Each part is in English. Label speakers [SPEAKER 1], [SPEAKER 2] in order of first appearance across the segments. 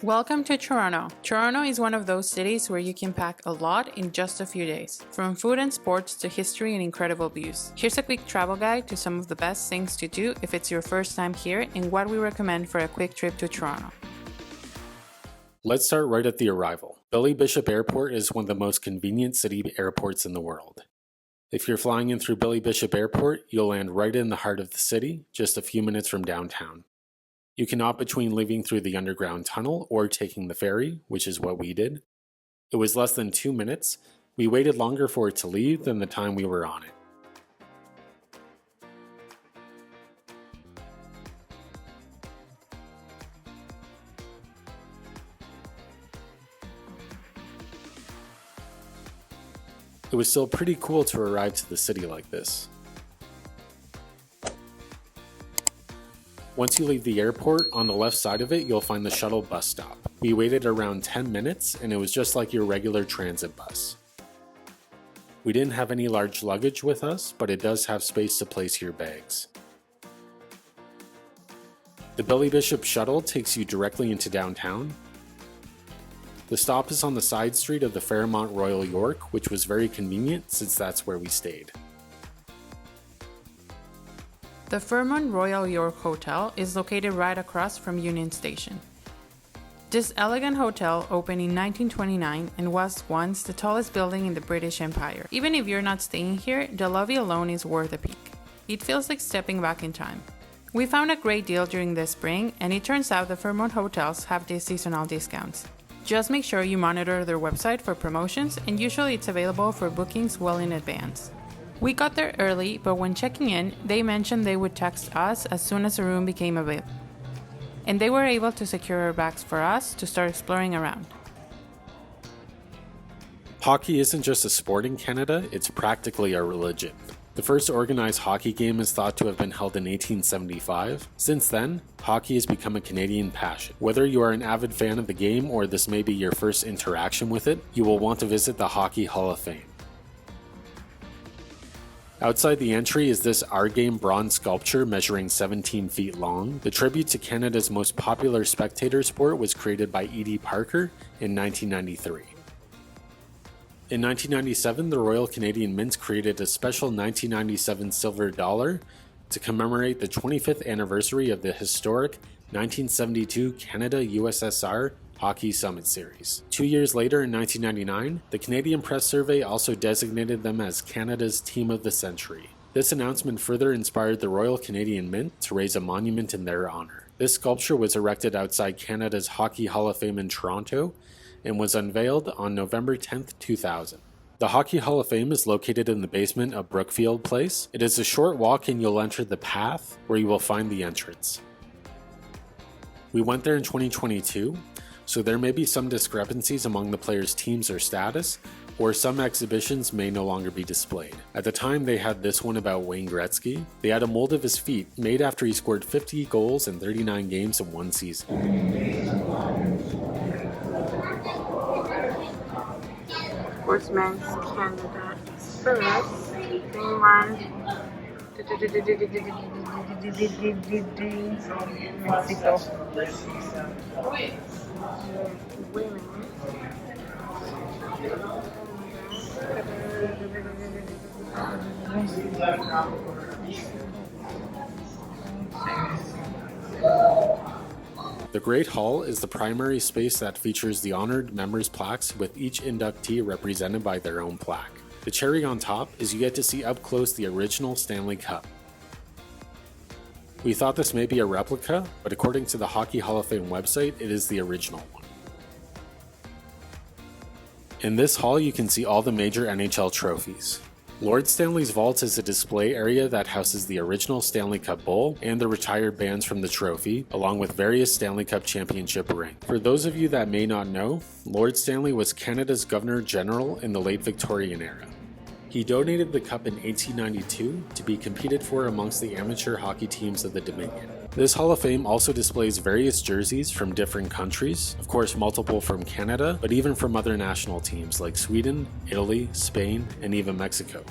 [SPEAKER 1] Welcome to Toronto. Toronto is one of those cities where you can pack a lot in just a few days, from food and sports to history and incredible views. Here's a quick travel guide to some of the best things to do if it's your first time here and what we recommend for a quick trip to Toronto.
[SPEAKER 2] Let's start right at the arrival. Billy Bishop Airport is one of the most convenient city airports in the world. If you're flying in through Billy Bishop Airport, you'll land right in the heart of the city, just a few minutes from downtown. You can opt between leaving through the underground tunnel or taking the ferry, which is what we did. It was less than 2 minutes. We waited longer for it to leave than the time we were on it. It was still pretty cool to arrive to the city like this. Once you leave the airport, on the left side of it, you'll find the shuttle bus stop. We waited around 10 minutes and it was just like your regular transit bus. We didn't have any large luggage with us, but it does have space to place your bags. The Billy Bishop shuttle takes you directly into downtown. The stop is on the side street of the Fairmont Royal York, which was very convenient since that's where we stayed.
[SPEAKER 1] The Fairmont Royal York Hotel is located right across from Union Station. This elegant hotel opened in 1929 and was once the tallest building in the British Empire. Even if you're not staying here, the lobby alone is worth a peek. It feels like stepping back in time. We found a great deal during the spring, and it turns out the Fairmont hotels have these seasonal discounts. Just make sure you monitor their website for promotions, and usually it's available for bookings well in advance. We got there early, but when checking in, they mentioned they would text us as soon as a room became available. And they were able to secure our bags for us to start exploring around.
[SPEAKER 2] Hockey isn't just a sport in Canada, it's practically a religion. The first organized hockey game is thought to have been held in 1875. Since then, hockey has become a Canadian passion. Whether you are an avid fan of the game or this may be your first interaction with it, you will want to visit the Hockey Hall of Fame. Outside the entry is this Our Game bronze sculpture measuring 17 feet long. The tribute to Canada's most popular spectator sport was created by E.D. Parker in 1993. In 1997, the Royal Canadian Mint created a special 1997 silver dollar to commemorate the 25th anniversary of the historic 1972 Canada-USSR Hockey Summit Series. 2 years later, in 1999, the Canadian Press Survey also designated them as Canada's Team of the Century. This announcement further inspired the Royal Canadian Mint to raise a monument in their honor. This sculpture was erected outside Canada's Hockey Hall of Fame in Toronto and was unveiled on November 10, 2000. The Hockey Hall of Fame is located in the basement of Brookfield Place. It is a short walk and you'll enter the path where you will find the entrance. We went there in 2022, so there may be some discrepancies among the players' teams or status, or some exhibitions may no longer be displayed. At the time, they had this one about Wayne Gretzky. They had a mold of his feet made after he scored 50 goals in 39 games in one season.
[SPEAKER 1] Sportsman's Canada Express, Fairmont, Mexico.
[SPEAKER 2] The Great Hall is the primary space that features the honored members' plaques, with each inductee represented by their own plaque. The cherry on top is you get to see up close the original Stanley Cup. We thought this may be a replica, but according to the Hockey Hall of Fame website, it is the original one. In this hall, you can see all the major NHL trophies. Lord Stanley's Vault is a display area that houses the original Stanley Cup Bowl and the retired bands from the trophy, along with various Stanley Cup Championship rings. For those of you that may not know, Lord Stanley was Canada's Governor General in the late Victorian era. He donated the cup in 1892 to be competed for amongst the amateur hockey teams of the Dominion. This Hall of Fame also displays various jerseys from different countries, of course multiple from Canada, but even from other national teams like Sweden, Italy, Spain, and even Mexico.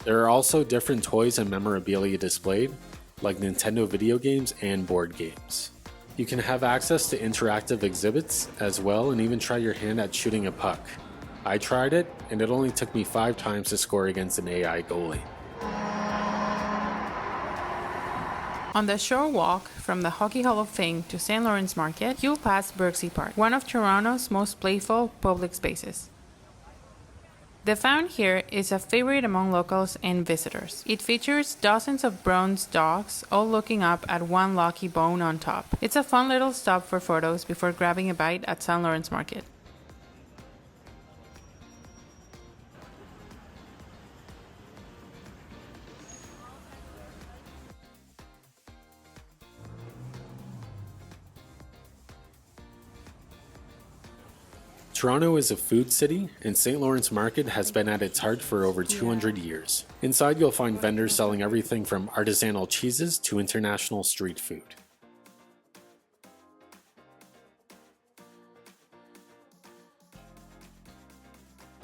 [SPEAKER 2] There are also different toys and memorabilia displayed, like Nintendo video games and board games. You can have access to interactive exhibits as well and even try your hand at shooting a puck. I tried it, and it only took me 5 times to score against an AI goalie.
[SPEAKER 1] On the short walk from the Hockey Hall of Fame to St. Lawrence Market, you'll pass Berczy Park, one of Toronto's most playful public spaces. The fountain here is a favorite among locals and visitors. It features dozens of bronze dogs, all looking up at one lucky bone on top. It's a fun little stop for photos before grabbing a bite at St. Lawrence Market.
[SPEAKER 2] Toronto is a food city, and St. Lawrence Market has been at its heart for over 200 years. Inside, you'll find vendors selling everything from artisanal cheeses to international street food.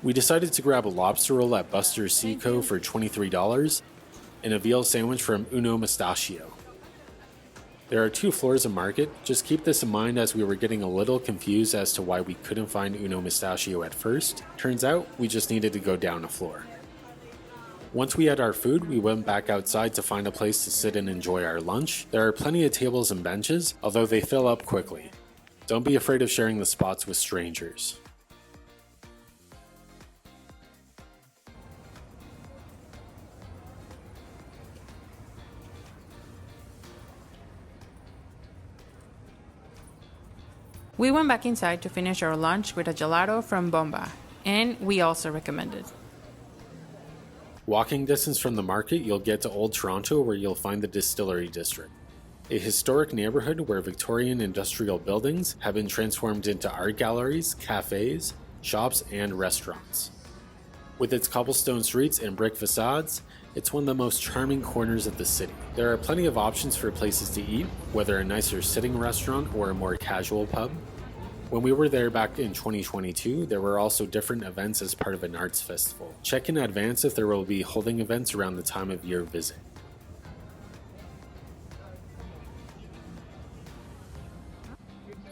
[SPEAKER 2] We decided to grab a lobster roll at Buster's Seaco for $23 and a veal sandwich from Uno Mustachio. There are 2 floors of market. Just keep this in mind as we were getting a little confused as to why we couldn't find Uno Mustachio at first. Turns out we just needed to go down a floor. Once we had our food, we went back outside to find a place to sit and enjoy our lunch. There are plenty of tables and benches, although they fill up quickly. Don't be afraid of sharing the spots with strangers.
[SPEAKER 1] We went back inside to finish our lunch with a gelato from Bomba, and we also recommend it.
[SPEAKER 2] Walking distance from the market, you'll get to Old Toronto where you'll find the Distillery District, a historic neighborhood where Victorian industrial buildings have been transformed into art galleries, cafes, shops, and restaurants. With its cobblestone streets and brick facades, it's one of the most charming corners of the city. There are plenty of options for places to eat, whether a nicer sitting restaurant or a more casual pub. When we were there back in 2022, there were also different events as part of an arts festival. Check in advance if there will be holding events around the time of your visit.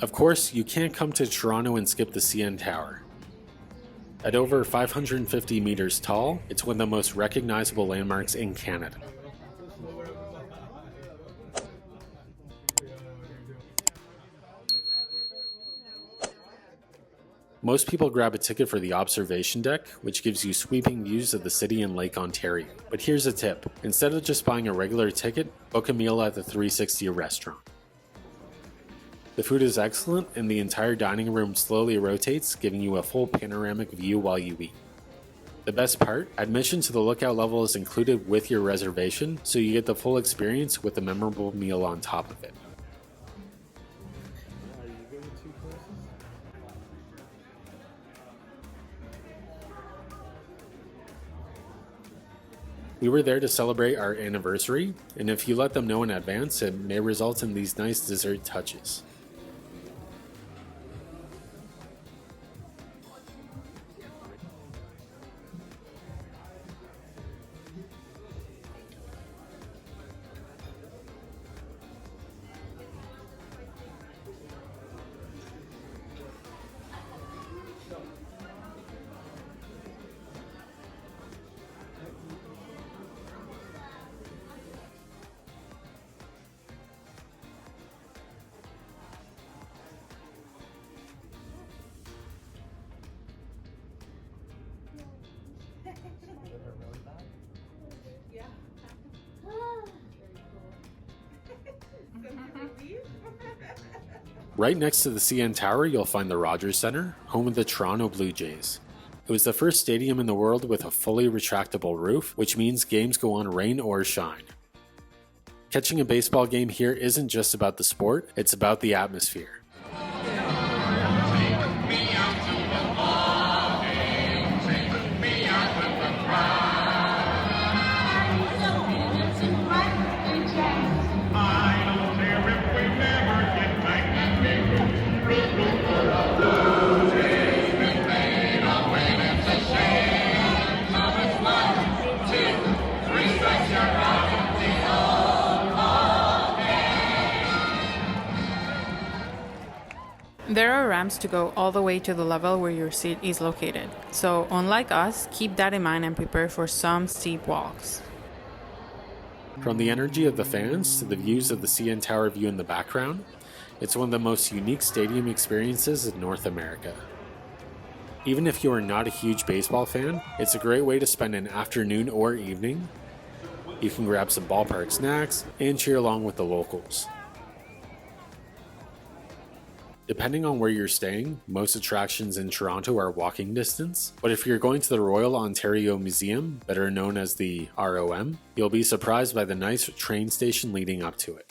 [SPEAKER 2] Of course, you can't come to Toronto and skip the CN Tower. At over 550 meters tall, it's one of the most recognizable landmarks in Canada. Most people grab a ticket for the observation deck, which gives you sweeping views of the city and Lake Ontario. But here's a tip. Instead of just buying a regular ticket, book a meal at the 360 restaurant. The food is excellent, and the entire dining room slowly rotates, giving you a full panoramic view while you eat. The best part, admission to the lookout level is included with your reservation, so you get the full experience with a memorable meal on top of it. We were there to celebrate our anniversary, and if you let them know in advance, it may result in these nice dessert touches. Right next to the CN Tower, you'll find the Rogers Centre, home of the Toronto Blue Jays. It was the first stadium in the world with a fully retractable roof, which means games go on rain or shine. Catching a baseball game here isn't just about the sport, it's about the atmosphere.
[SPEAKER 1] There are ramps to go all the way to the level where your seat is located, so unlike us, keep that in mind and prepare for some steep walks.
[SPEAKER 2] From the energy of the fans to the views of the CN Tower view in the background, it's one of the most unique stadium experiences in North America. Even if you are not a huge baseball fan, it's a great way to spend an afternoon or evening. You can grab some ballpark snacks and cheer along with the locals. Depending on where you're staying, most attractions in Toronto are walking distance, but if you're going to the Royal Ontario Museum, better known as the ROM, you'll be surprised by the nice train station leading up to it.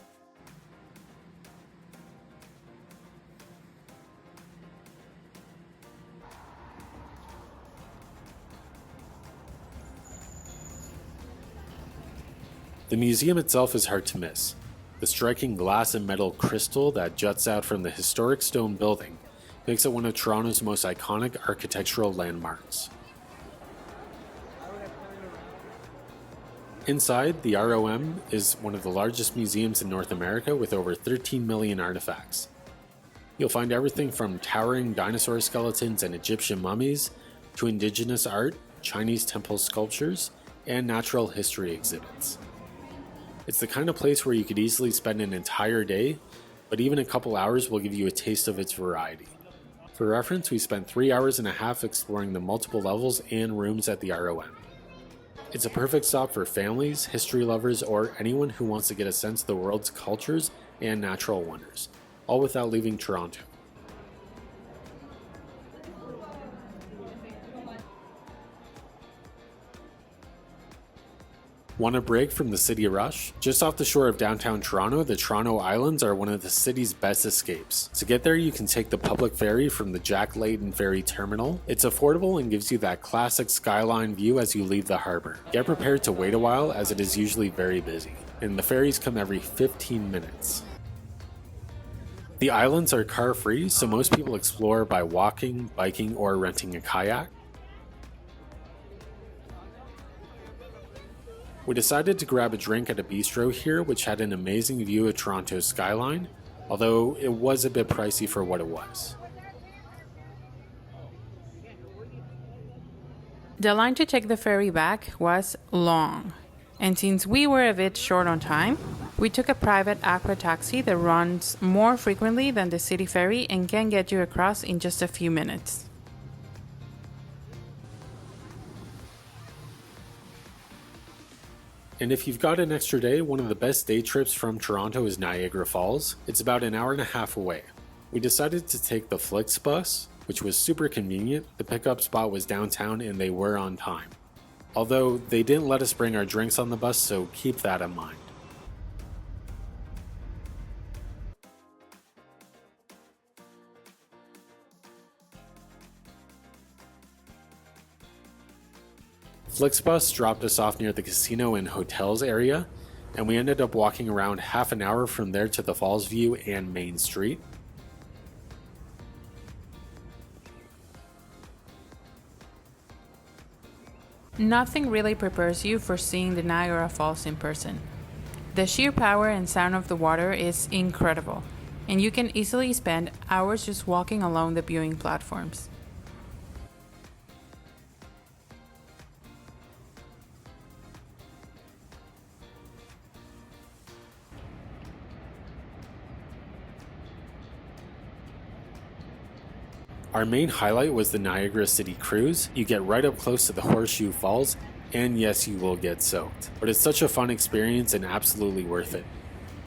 [SPEAKER 2] The museum itself is hard to miss. The striking glass and metal crystal that juts out from the historic stone building makes it one of Toronto's most iconic architectural landmarks. Inside, the ROM is one of the largest museums in North America with over 13 million artifacts. You'll find everything from towering dinosaur skeletons and Egyptian mummies to indigenous art, Chinese temple sculptures, and natural history exhibits. It's the kind of place where you could easily spend an entire day, but even a couple hours will give you a taste of its variety. For reference, we spent 3 hours and a half exploring the multiple levels and rooms at the ROM. It's a perfect stop for families, history lovers, or anyone who wants to get a sense of the world's cultures and natural wonders, all without leaving Toronto. Want a break from the city rush? Just off the shore of downtown Toronto, the Toronto Islands are one of the city's best escapes. To get there, you can take the public ferry from the Jack Layton Ferry Terminal. It's affordable and gives you that classic skyline view as you leave the harbor. Get prepared to wait a while as it is usually very busy, and the ferries come every 15 minutes. The islands are car-free, so most people explore by walking, biking, or renting a kayak. We decided to grab a drink at a bistro here, which had an amazing view of Toronto's skyline, although it was a bit pricey for what it was.
[SPEAKER 1] The line to take the ferry back was long, and since we were a bit short on time, we took a private Aqua taxi that runs more frequently than the city ferry and can get you across in just a few minutes.
[SPEAKER 2] And if you've got an extra day, one of the best day trips from Toronto is Niagara Falls. It's about an hour and a half away. We decided to take the FlixBus, which was super convenient. The pickup spot was downtown and they were on time. Although they didn't let us bring our drinks on the bus, so keep that in mind. FlixBus dropped us off near the casino and hotels area, and we ended up walking around half an hour from there to the Falls View and Main Street.
[SPEAKER 1] Nothing really prepares you for seeing the Niagara Falls in person. The sheer power and sound of the water is incredible, and you can easily spend hours just walking along the viewing platforms.
[SPEAKER 2] Our main highlight was the Niagara City Cruise. You get right up close to the Horseshoe Falls, and yes, you will get soaked. But it's such a fun experience and absolutely worth it.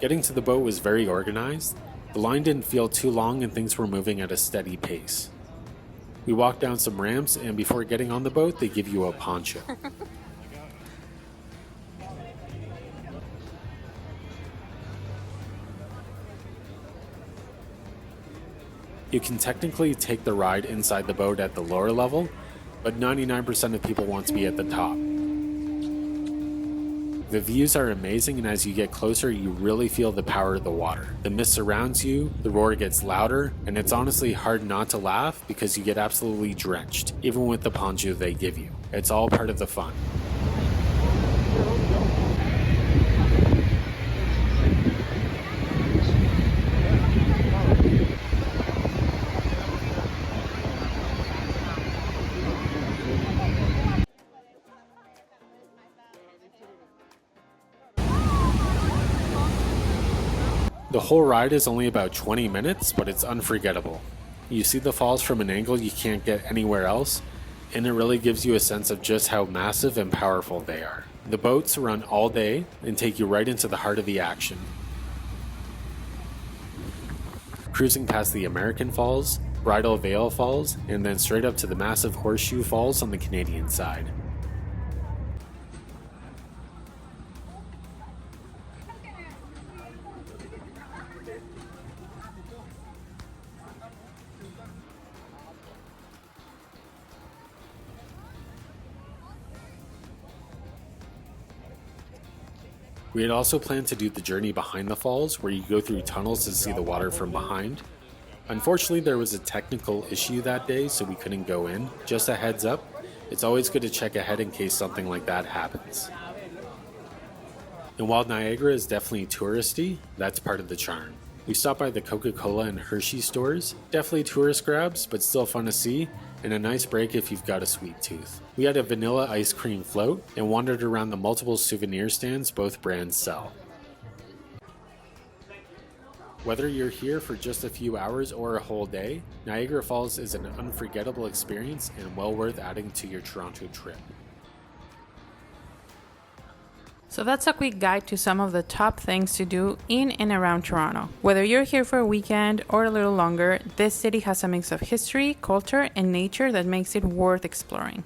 [SPEAKER 2] Getting to the boat was very organized. The line didn't feel too long and things were moving at a steady pace. We walked down some ramps, and before getting on the boat, they give you a poncho. You can technically take the ride inside the boat at the lower level, but 99% of people want to be at the top. The views are amazing, and as you get closer, you really feel the power of the water. The mist surrounds you, the roar gets louder, and it's honestly hard not to laugh because you get absolutely drenched, even with the poncho they give you. It's all part of the fun. The whole ride is only about 20 minutes, but it's unforgettable. You see the falls from an angle you can't get anywhere else, and it really gives you a sense of just how massive and powerful they are. The boats run all day and take you right into the heart of the action. Cruising past the American Falls, Bridal Veil Falls, and then straight up to the massive Horseshoe Falls on the Canadian side. We had also planned to do the journey behind the falls, where you go through tunnels to see the water from behind. Unfortunately, there was a technical issue that day, so we couldn't go in. Just a heads up, it's always good to check ahead in case something like that happens. And while Niagara is definitely touristy, that's part of the charm. We stopped by the Coca-Cola and Hershey stores. Definitely tourist grabs, but still fun to see, and a nice break if you've got a sweet tooth. We had a vanilla ice cream float and wandered around the multiple souvenir stands both brands sell. Whether you're here for just a few hours or a whole day, Niagara Falls is an unforgettable experience and well worth adding to your Toronto trip.
[SPEAKER 1] So that's a quick guide to some of the top things to do in and around Toronto. Whether you're here for a weekend or a little longer, this city has a mix of history, culture, and nature that makes it worth exploring.